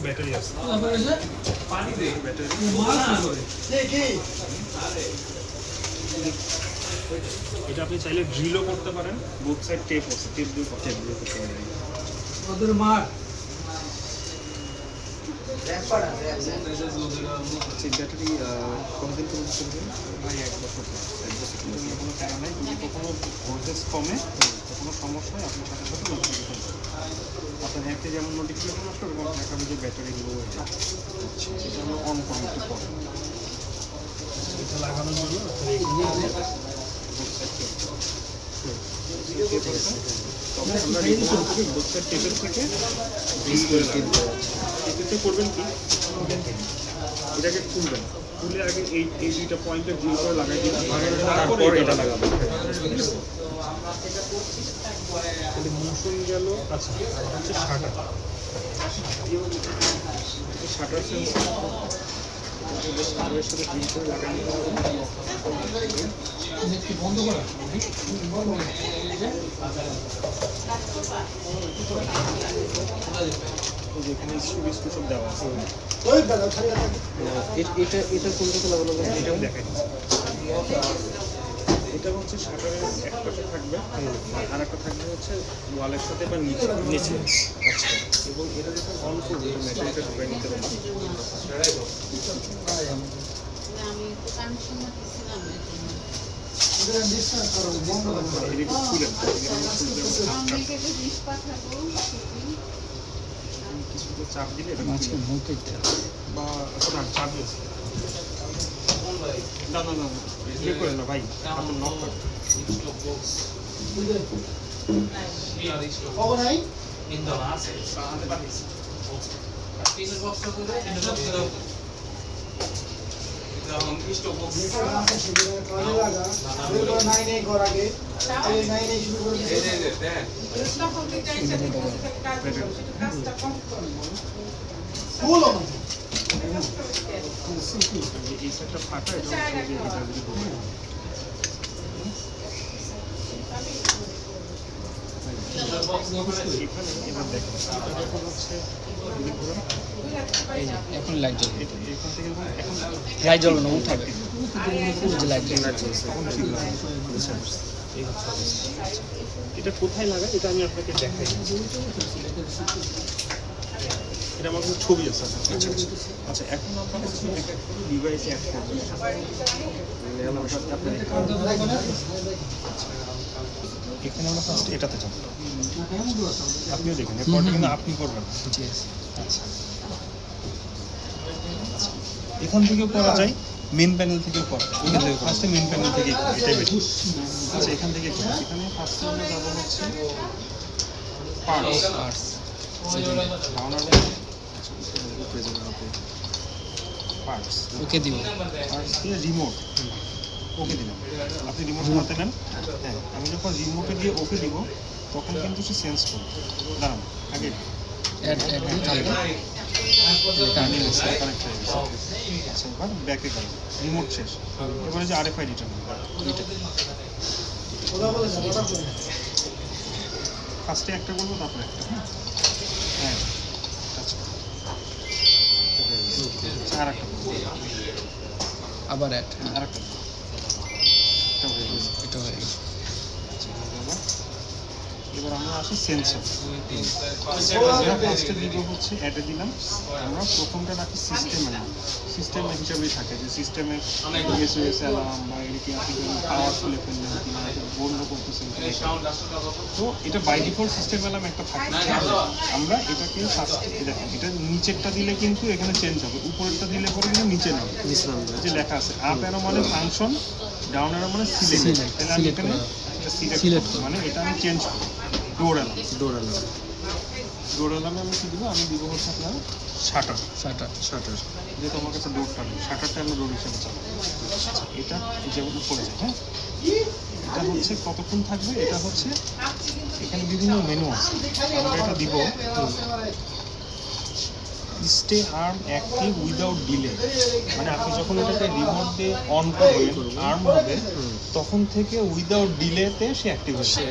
Battery আছে এটা আপনি চাইলে ড্রিলও করতে পারেন, বোথ সাইড টেপ আছে, টেপ দিয়ে করতে পারেন। ওদের মার ব্যাটারি কতদিন পর্যন্ত চলবে? ভাই 1 বছর, 1 বছর কিন্তু নিয়ে কোনো প্যারা নাই। যদি কখনো ভোল্টেজ কমে, কোনো সমস্যা হয়, আপনি সাথে সাথে নোটিফিকেশন আপনার অ্যাপে যেমন নোটিফিকেশন আসবে, এবং দেখাবে যে ব্যাটারিগুলো এটা আমরা অন করবো একটু পরে। এটা লাগানোর জন্য টেপের থেকে করবেন কি, এটাকে খুলবেন, খুলে আগে এই দুইটা পয়েন্টে ড্রিল করে লাগাই দিন, তারপরে এটা লাগাবেন। মোশন গেল। আচ্ছা, হচ্ছে শাটার, শাটার সেন্সর শাটারের সাথে ড্রিল করে লাগাই দিতে হবে। বন্ধ করা যেখানে স্ক্রু সব দেওয়া আছে, এটা কোনটাতে লাগানো হবে? এটা আমি দেখাই দিচ্ছি। এটা হচ্ছে শাটারের এক পাশে থাকবে, আর একটা থাকবে হচ্ছে ওয়ালের সাথে বা নিচে। আচ্ছা, এবং এটা যখন অন করবে এটা ম্যাগনেটটা ঢুকাই নিতে হবে। কিছুতে চাপ দিলে এটা আজকে মুখে বা চাপ দিয়েছে না না না ইয়ে করে না ভাই, আপনার নক করে এই সেটটা ফাটা, এটা হচ্ছে এটা যদি এখানে এবার দেখেন এটা যখন হচ্ছে এখন লাইট জ্বলবে, এখান থেকে এখন লাইট জ্বলবে না, উঠাবে লাইট চলছে, এখন ঠিক লাগে। এটা কোথায় লাগায় এটা আমি আপনাকে দেখাই। এটা আমার কোনো ছবি আছে। আচ্ছা আচ্ছা, এখন আপনার ডিভাইস অ্যাড করবেন। এখানে আমরা ফার্স্ট এটাতে যাব, আপনিও দেখেন রেকর্ডিং কিন্তু আপনি করবেন। আচ্ছা, এখান থেকেও করা যায়, মেন প্যানেল থেকেও করা যায়। ফার্স্টে মেন প্যানেল থেকে এটাই বেশি। আচ্ছা, এখান থেকে এখানে ফার্স্টে আমরা যাবো হচ্ছে পার্টস পার্টস ওকে দিব, পার্টস দিয়ে রিমোট ওকে দিলাম। আপনি রিমোট হাতে নেন। হ্যাঁ, আমি যখন রিমোটে দিয়ে ওকে দিব তখন কিন্তু সে সেন্স করবে। দাঁড়ান, আগে কানেক্ট হয়ে গেছে। আচ্ছা, এবার ব্যাকে গেল, রিমোট শেষ। এবারে যে RFID-টা ফার্স্টে একটা করবো, তারপরে একটা। হ্যাঁ আচ্ছা, আর একটা আবার অ্যাড, আর একটা হয়ে গেছে, এটা হয়ে গেছে। এবার আমরা আসি সেন্সর। আমরা ফার্স্টে দিব হচ্ছে অ্যাডে দিলাম। আমরা প্রথমটা রাখি সিস্টেমে, না সিস্টেমের হিসাবেই থাকে যে সিস্টেমে SOS অ্যালার্ম বা এদিকে আপনি পাওয়ার খুলে ফেললেন কিনা, বন্ধ করতেছেন। তো এটা বাই ডিফল্ট সিস্টেম অ্যালার্ম একটা থাকে। আমরা এটাকে ফার্স্টে দেখেন, এটা নিচেরটা দিলে কিন্তু এখানে চেঞ্জ হবে, উপরেরটা দিলে পরে কিন্তু নিচে নেবে। যে লেখা আছে আপ অ্যারো মানে ফাংশন, ডাউন অ্যারো মানে সিলেক্ট। তাহলে আমি এখানে সিলেক্ট মানে এটা আমি চেঞ্জ করি। ডোর অ্যালার্মে আমি কী দিব, আমি দিব হচ্ছে আপনার শাটার। যেহেতু আমার কাছে ডোরটা নেই, শাটারটা আমরা ডোর হিসেবে চালাবো। এটা যে উপরে যায়, হ্যাঁ, এটা হচ্ছে কতক্ষণ থাকবে, এটা হচ্ছে এখানে বিভিন্ন মেনু আছে। আমরা এটা দিব stay arm active without delay, মানে আপনি যখন এটাকে রিমোট দিয়ে অন করবেন আর্ম হবে তখন থেকে উইদাউট ডিলেতে সে অ্যাক্টিভ হচ্ছে।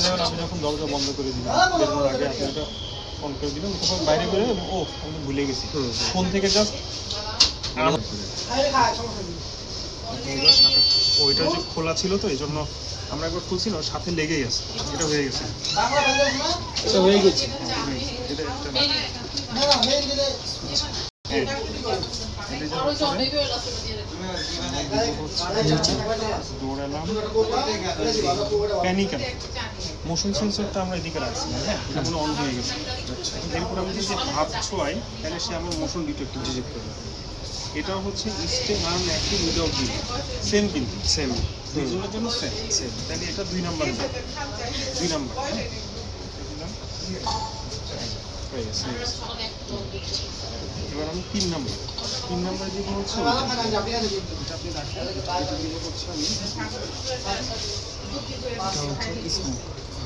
যেমন আপনি যখন দরজা বন্ধ করে দিবেন বেরোনোর আগে আপনি এটা অন করে দিবেন, তখন বাইরে বেরোয় ও আমি ভুলে গেছি ফোন থেকে জাস্ট ওইটা যে খোলা ছিল তো এই জন্য আমরা একবার খুলছি না, ওর সাথে লেগে গেছে, এটা হয়ে গেছে। এটা হয়ে গেছে। এটা একটা প্যানিক্যাল মোশন সেন্সরটা আমরা এদিকে রাখছি, হ্যাঁ এটা মনে অন হয়ে গেছে। এরপর আমি যদি হাত ছোঁয়াই তাহলে সে আমার মোশন ডিটেক্ট করবে। এটাও হচ্ছে stay arm active without delay, same কিন্তু সেম দুইজনের জন্য সেম সেম। তাহলে এটা 2 নাম্বার, 2 নাম্বার হয়ে গেছে। এবার আমি 3 নাম্বার দিব হচ্ছে এটা আপনি রাখেন, এটা দিব হচ্ছে আমি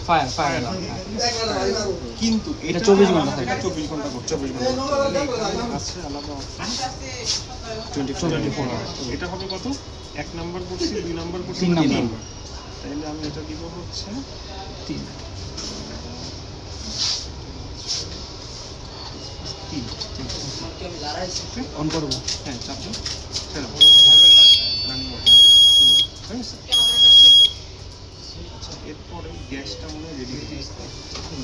ফায়ার কিন্তু এটা 24 ঘন্টা থাকে। 24 ঘন্টা করছে, 24 ঘন্টা আছে আলাদা অপশন 24 আওয়ার। এটা হবে কত? 1 নাম্বার করছি, 2 নাম্বার করছি, 3 নাম্বার। তাহলে আমি এটা দিব হচ্ছে 3 অন করব। হ্যাঁ চাপো, ছেড়ে দাও, রানিং ওয়াটার ঠিক আছে। আচ্ছা এরপরে গ্যাসটা মনে হয় রেডি হয়ে গেছে,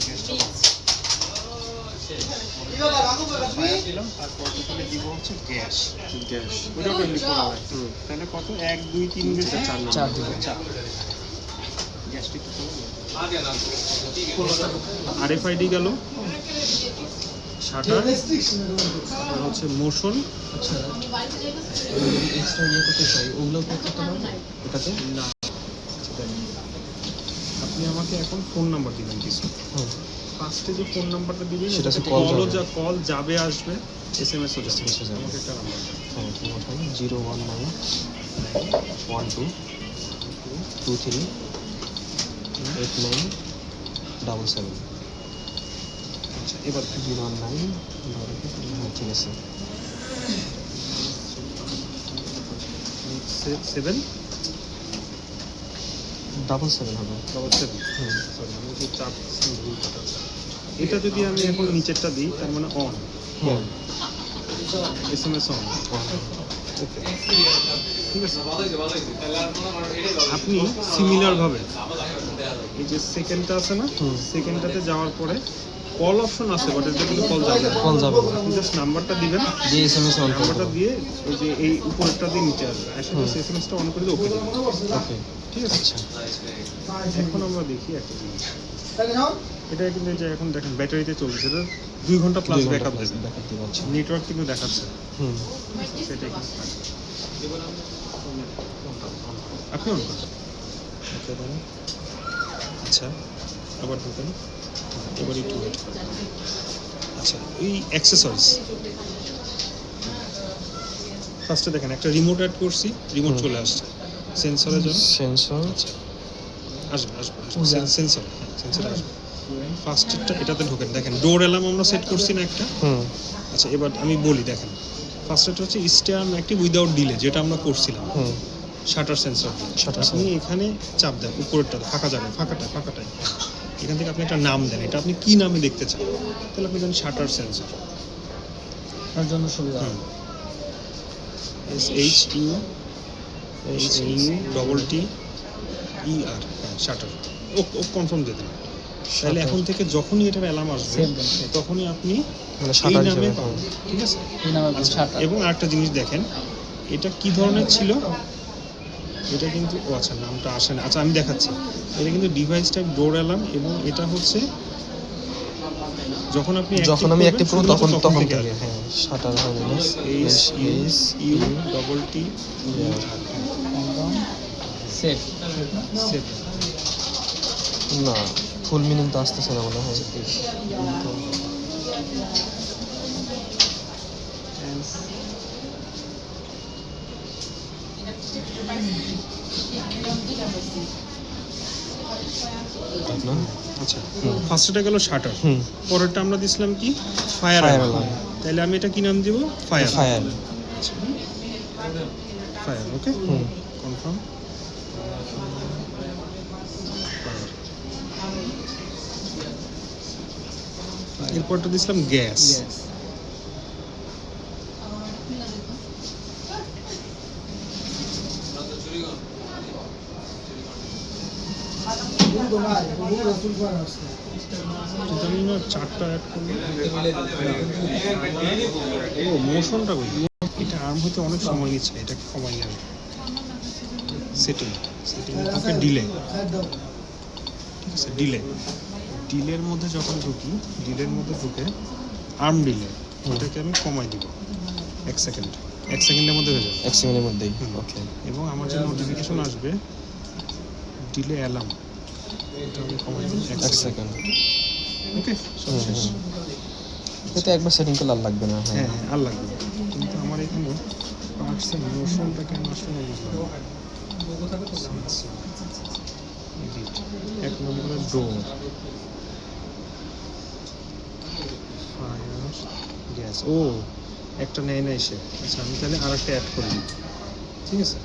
গ্যাসটা ফায়ার দিলাম, তারপর এখানে দিব হচ্ছে গ্যাস ওইটাও 24 আওয়ার। তাহলে কত? 1 2 3 গেছে 4 দিব 4। গ্যাসটি একটু আরএফআইডি গেল, শাটার আর হচ্ছে মোশন। আচ্ছা এক্সট্রা ইয়ে করতে চাই, ওগুলো করতে পারবো এটাতে না আপনি আমাকে এখন ফোন নাম্বার দিবেন কিছু, ফার্স্টে যে ফোন নাম্বারটা দিবেন সেটা সেটা কল যাবে আসবে, এসএমএস হচ্ছে আমাকে একটা নাম্বার 019 12 23 89 77। আচ্ছা এবার 019 হ্যাঁ ঠিক আছে 7 77 হবে। সরি আমি যে চাপ ভুল কথা। এটা যদি আমি এখন নিচেরটা দিই তার মানে অন, এসএমএস অন, ওকে ঠিক আছে। আপনি সিমিলার ভাবে এই যে সেকেন্ডটা আছে না, সেকেন্ডটাতে যাওয়ার পরে কল অপশন আছে, বাট এটা কিন্তু কল যাবে না, আপনি জাস্ট নাম্বারটা দিবেন, যে এসএমএস অন নাম্বারটা দিয়ে এই যে এই উপরেরটা দিয়ে নিচে আসবে, আসলে এসএমএসটা অন করে দিয়ে ওকে দিবেন, ওকে ঠিক আছে। আচ্ছা এখন আমরা দেখি একটা জিনিস, এটা কিন্তু এই যে এখন দেখেন ব্যাটারিতে চলছে, এটা 2 ঘন্টা প্লাস ব্যাকআপ দেবে, আচ্ছা নেটওয়ার্ক কিন্তু দেখাচ্ছে হুম সেটাই। এবার আমি আপনি অন করুন, ওকে দাঁড়া আচ্ছা আবার ঢুকেন, এবার একটু ওয়েট করেন। আচ্ছা এই অ্যাক্সেসরিজ ফার্স্টে দেখেন একটা রিমোট অ্যাড করছি, রিমোট চলে আসছে, সেন্সরের জন্য সেন্সর আসবে সেন্সর, সেন্সরে আসবে। ফার্স্টেরটা এটাতে ঢোকেন, দেখেন ডোর অ্যালার্ম আমরা সেট করছি না একটা। আচ্ছা এবার আমি বলি, দেখেন ফার্স্টেরটা হচ্ছে stay arm active without delay, যেটা আমরা করছিলাম শাটার সেন্সর। আপনি এখানে চাপ দেন উপরেরটা ফাঁকা যাবে, ফাঁকাটাই এখান থেকে আপনি একটা নাম দেন, এটা আপনি কি নামে দেখতে চান, তাহলে আপনি দেন শাটার সেন্সর, তার জন্য সুবিধা SHUTTER শাটার, ও কনফার্ম দিয়ে দেন। তাহলে এখন থেকে যখনই এটার অ্যালার্ম আসবে তখনই আপনি এই নামে পাবেন, ঠিক আছে। এবং আরেকটা জিনিস দেখেন, এটা কি ধরনের ছিল, এটা কিন্তু ও আচ্ছা নামটা আসে না, আচ্ছা আমি দেখাচ্ছি। এটা কিন্তু ডিভাইস টাইপ ডোর অ্যালার্ম, এবং এটা হচ্ছে যখন আপনি আমি অ্যাক্টিভ করব তখন থেকে হ্যাঁ শাটার হবে SHUTTER সেট সেট না ফুল মিনিং তো আসতেছে না মনে হয়। আচ্ছা ফার্স্টটা গেল শাটার, পরেরটা আমরা দিছিলাম কি ফায়ার অ্যালার্ম। তাহলে আমি এটা কি নাম দিব? ফায়ার। ফায়ার। ফায়ার, ওকে, হুম। কনফার্ম। এরপরটা দিছিলাম গ্যাস। আমি না চারটা অ্যাড করলাম। ও মোশনটা কই? এটা আর্ম হতে অনেক সময় নিচ্ছে, এটাকে কমাই আমি। সেটিং থেকে ডিলে, ঠিক আছে, ডিলের মধ্যে যখন ঢুকি, ডিলের মধ্যে ঢুকে আর্ম ডিলে, এটাকে আমি কমাই দিব 1 সেকেন্ড। 1 সেকেন্ডের মধ্যে হয়ে যাবে। 1 সেকেন্ডের মধ্যেই, ওকে। এবং আমার যে নোটিফিকেশন আসবে ডিলে অ্যালার্ম, এটা আমি কমাই দিব 1 সেকেন্ড। ওকে, সব শেষ। এটা একবার সেটিং করলে আর লাগবে না। হ্যাঁ হ্যাঁ, আর লাগবে না। কিন্তু আমার এখানে পার্টসের মোশনটা কেন আসলে বুঝলাম না। এডিট, 1 নম্বরের ডোর, ফায়ার, গ্যাস। ও একটা নেয় না এসে, আচ্ছা আমি তাহলে আরেকটা অ্যাড করে দিই, ঠিক আছে।